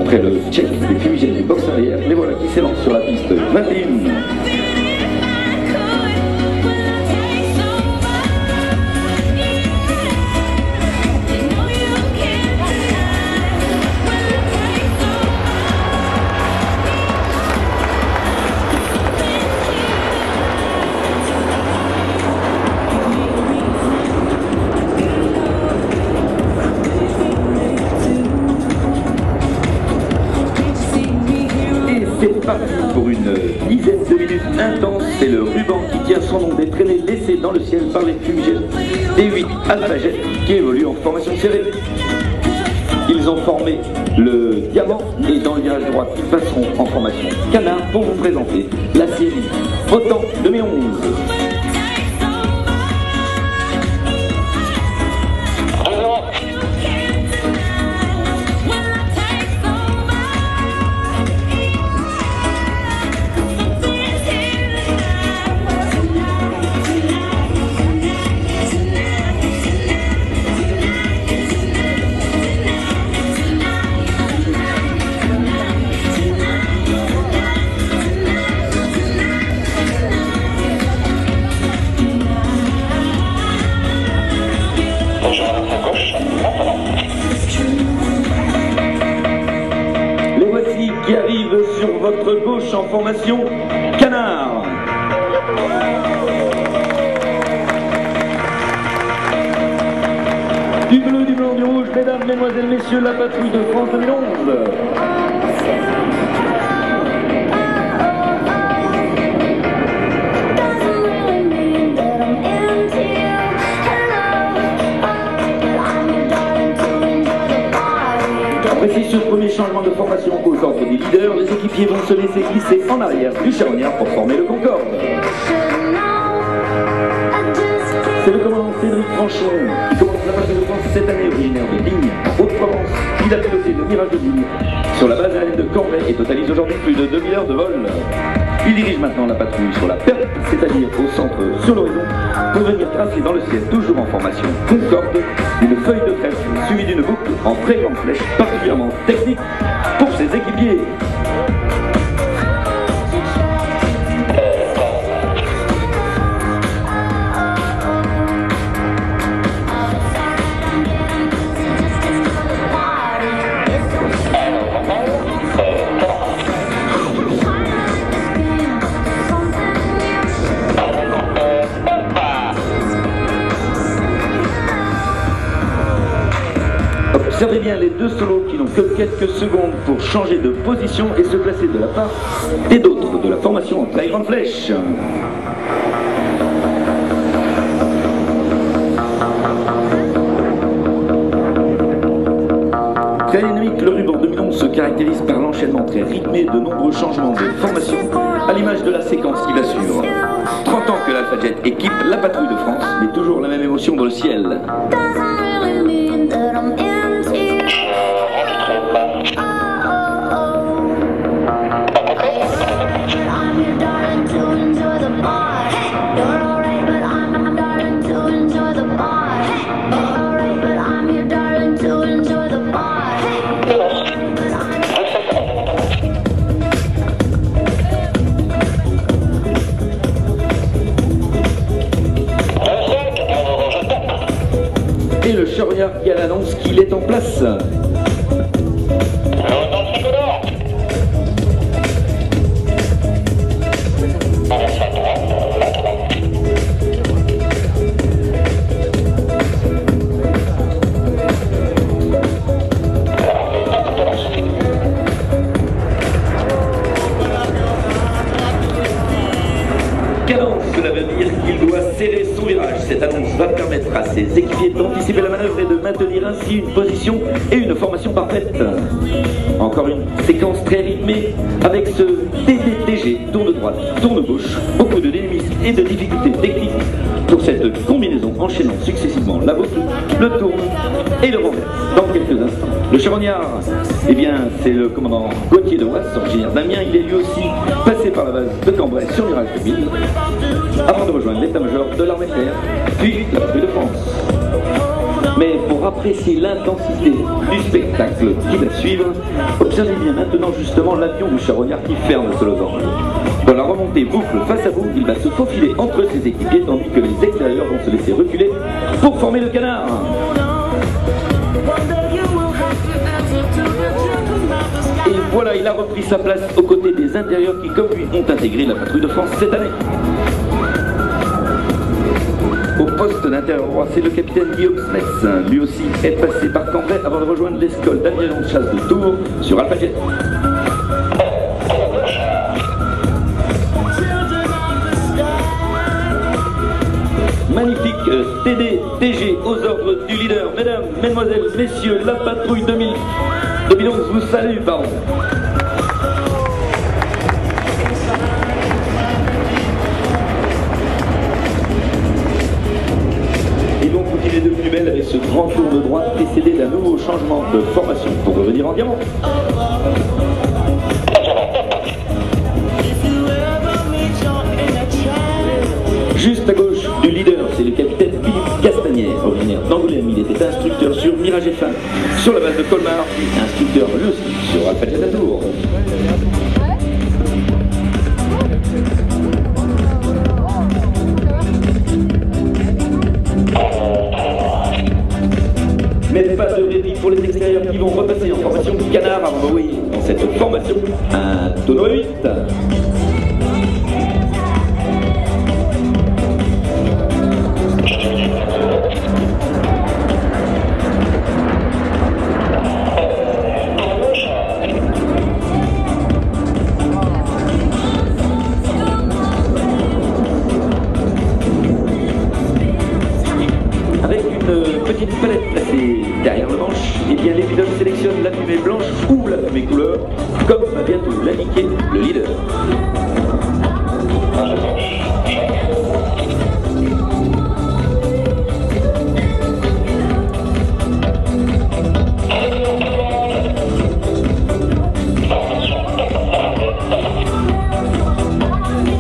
Après le check des fumigènes du box arrière, les voilà qui s'élancent sur la piste 21. C'est parti pour une dizaine de minutes intenses. C'est le ruban qui tient son nom des traînées laissées dans le ciel par les fumigènes des 8 Alpha Jet qui évoluent en formation serrée. Ils ont formé le diamant et dans le virage droit, ils passeront en formation canard pour vous présenter la série Autant 2011. Les voici qui arrivent sur votre gauche en formation canard. Du bleu, du blanc, du rouge, mesdames, mesdemoiselles, messieurs, la patrouille de France 2011. Appréciez ce premier changement de formation aux ordres des leaders. Les équipiers vont se laisser glisser en arrière du charognard pour former le Concorde. C'est le commandant Cédric Franchon qui commence la patrouille de France cette année, originaire de Digne, Haute-Provence. Il a piloté le Mirage de Digne sur la base aérienne de Cambrai et totalise aujourd'hui plus de 2000 heures de vol. Il dirige maintenant la patrouille sur la perte, c'est-à-dire au centre sur l'horizon, pour venir tracer dans le ciel, toujours en formation Concorde, une feuille de trèfle suivie d'une boucle en très grande flèche, particulièrement technique pour ses équipiers. Observez bien les deux solos qui n'ont que quelques secondes pour changer de position et se placer de la part des d'autres de la formation en très grande flèche. Très dynamique, le ruban 2011 se caractérise par l'enchaînement très rythmé de nombreux changements de formation, à l'image de la séquence qui va suivre. 30 ans que l'Alpha Jet équipe la patrouille de France, mais toujours la même émotion dans le ciel. Et le charognard qui a l'annonce qu'il est en place. Cadence, cela veut dire qu'il doit serrer son virage. Cette annonce va permettre à ses équipiers d'anticiper la manœuvre et de maintenir ainsi une position et une formation parfaite. Encore une séquence très rythmée avec ce TTTG, tourne droite, tourne gauche, beaucoup de dynamisme et de difficultés techniques pour cette combinaison enchaînant successivement la boucle, le tourne et le renverse. Dans quelques instants, le charognard, eh bien c'est le commandant Gauthier de Wass, originaire d'Amiens. Il est lui aussi passé par la base de Cambrai sur Mirage 2000 avant de rejoindre l'état-major de l'armée de terre, puis la patrouille de France. Mais pour apprécier l'intensité du spectacle qui va suivre, observez bien maintenant justement l'avion du charognard qui ferme ce losange. Dans la remontée boucle face à vous, il va se faufiler entre ses équipiers tandis que les extérieurs vont se laisser reculer pour former le canard. Et voilà, il a repris sa place aux côtés des intérieurs qui, comme lui, ont intégré la patrouille de France cette année. Au poste d'intérieur droit, c'est le capitaine Guillaume Smets. Lui aussi est passé par Cambrai avant de rejoindre l'escole d'aviation de chasse de Tours sur Alpha Jet. Magnifique TD-TG aux ordres du leader. Mesdames, mesdemoiselles, messieurs, la patrouille 2011 vous salue, pardon. Ils vont continuer de plus belle avec ce grand tour de droite précédé d'un nouveau changement de formation pour revenir en diamant. Juste à gauche du leader, c'est le capitaine Philippe Castagnier, originaire d'Angoulême. Il était instructeur sur Mirage F1 sur la base de Colmar, et instructeur lui aussi sur Alpha Jet à Tours. Mais pas de répit pour les extérieurs qui vont repasser en formation canard avant d'envoyer dans cette formation un tonneau à 8. Petite palette placée derrière le manche, et bien les pilotes sélectionnent la fumée blanche ou la fumée couleur, comme va bientôt l'indiquer le leader.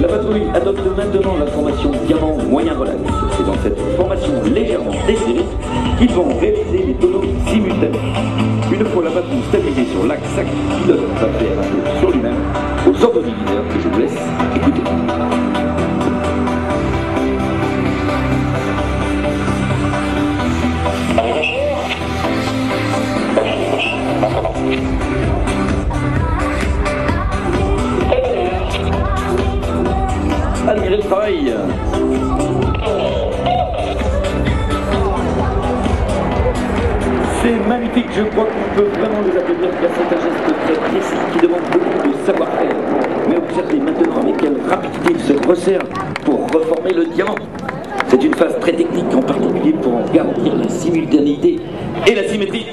La patrouille adopte maintenant la formation diamant moyen relax. C'est dans cette formation légèrement desserrée qu'ils vont réaliser les tonneaux simultanés. Une fois la patrouille stabilisée sur l'axe, chaque pilote va faire un tour sur lui-même aux ordres du leader que je vous laisse écouter. Admirez le travail. C'est magnifique, je crois qu'on peut vraiment les applaudir car c'est un geste très précis qui demande beaucoup de savoir-faire. Mais observez maintenant avec quelle rapidité il se resserre pour reformer le diamant. C'est une phase très technique en particulier pour en garantir la simultanéité et la symétrie.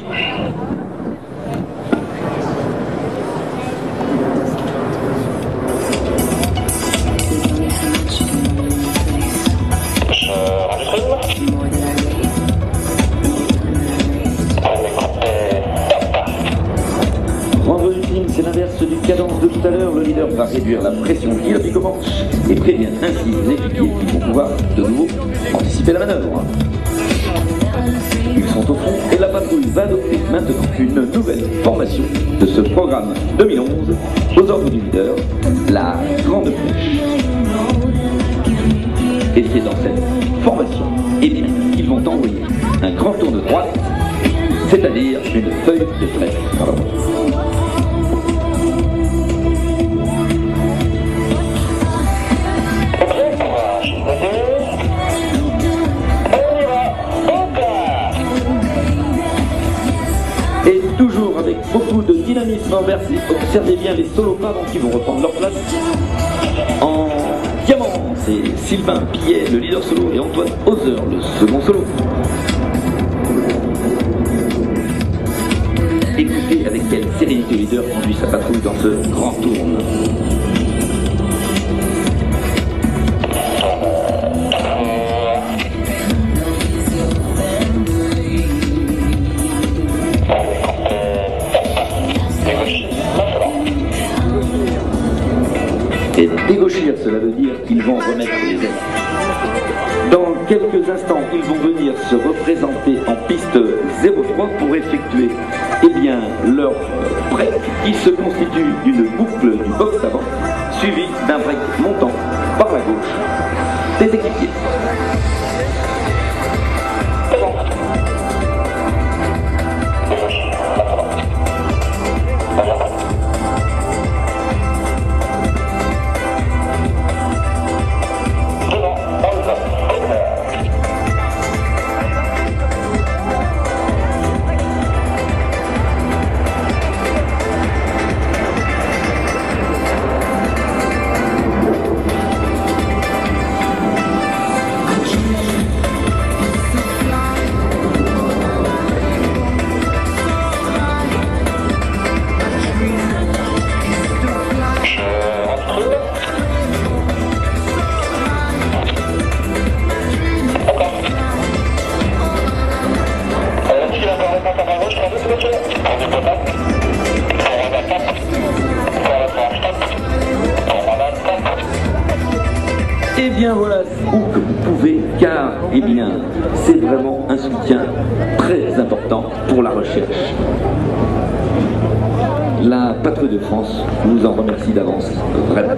C'est l'inverse du cadence de tout à l'heure. Le leader va réduire la pression qu'il applique au manche et prévient ainsi les équipiers qui vont pouvoir de nouveau anticiper la manœuvre. Ils sont au fond et la patrouille va adopter maintenant une nouvelle formation de ce programme 2011 aux ordres du leader, la grande flèche. Et c'est dans cette formation qu'ils vont envoyer un grand tour de droite, c'est-à-dire une feuille de flèche. Et toujours avec beaucoup de dynamisme inversé, observez bien les soloparents qui vont reprendre leur place en diamant. C'est Sylvain Pillet, le leader solo, et Antoine Hauser, le second solo. Écoutez avec quelle sérénité le leader conduit sa patrouille dans ce grand tourne. Et dégauchir, cela veut dire qu'ils vont remettre les ailes. Dans quelques instants, ils vont venir se représenter en piste 03 pour effectuer leur break qui se constitue d'une boucle du box avant suivie d'un break montant par la gauche des équipiers. Et bien voilà où que vous pouvez, car c'est vraiment un soutien très important pour la recherche. La Patrouille de France vous en remercie d'avance, vraiment.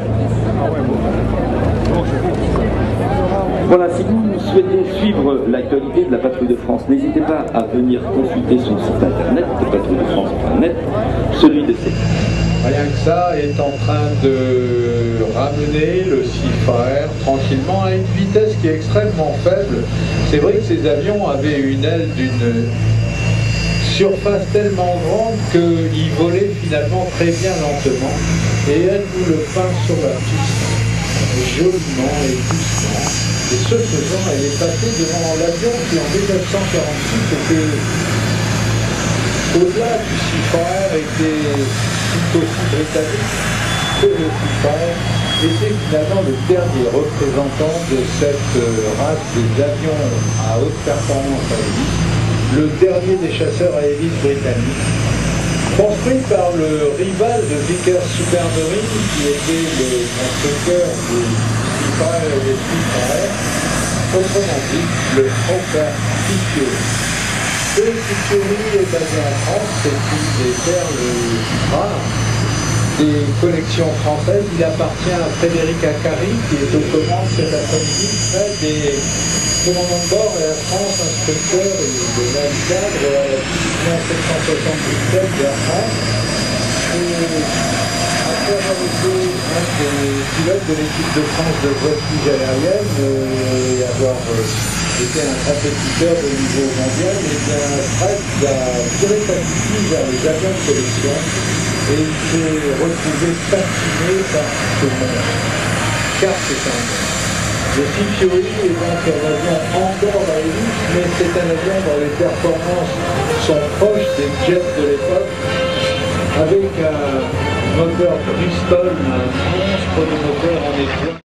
Voilà, si vous souhaitez suivre l'actualité de la Patrouille de France, n'hésitez pas à venir consulter son site internet, patrouilledefrance.net, celui de ces. Rien que ça est en train de ramener le CIFAR tranquillement à une vitesse qui est extrêmement faible. C'est vrai que ces avions avaient une aile d'une surface tellement grande qu'ils volaient finalement très bien lentement. Et elle nous le peint sur la piste, joliment et doucement. Et ce faisant, elle est passée devant l'avion qui en 1946 était au-delà du CIFAR, était tout aussi britannique que le CIFAR, était finalement le dernier représentant de cette race des avions à haute performance à hélice, le dernier des chasseurs à hélice britanniques, construit par le rival de Vickers Supermarine, qui était le constructeur du CIFAR et des CIFAR, autrement dit le Hawker Fitzgerald. Le Fitzgerald est basé en France, c'est une des perles rares des collections françaises. Il appartient à Frédéric Acari, qui est aux commandes cet après-midi, près des commandants de bord et la France, instructeur et de navigable à la division 777 de la France. Après avoir été un des pilotes de l'équipe de France de voltige aérienne et avoir été un compétiteur de niveau mondial, et bien Fred a tiré sa pupille vers les avions de collection et il s'est retrouvé fasciné par ce monde, car c'est un monde. Le Fitzgerald est donc un avion encore à hélice, mais c'est un avion dont les performances sont proches des jets de l'époque, avec un moteur Bristol, un monstre de moteur en éclat.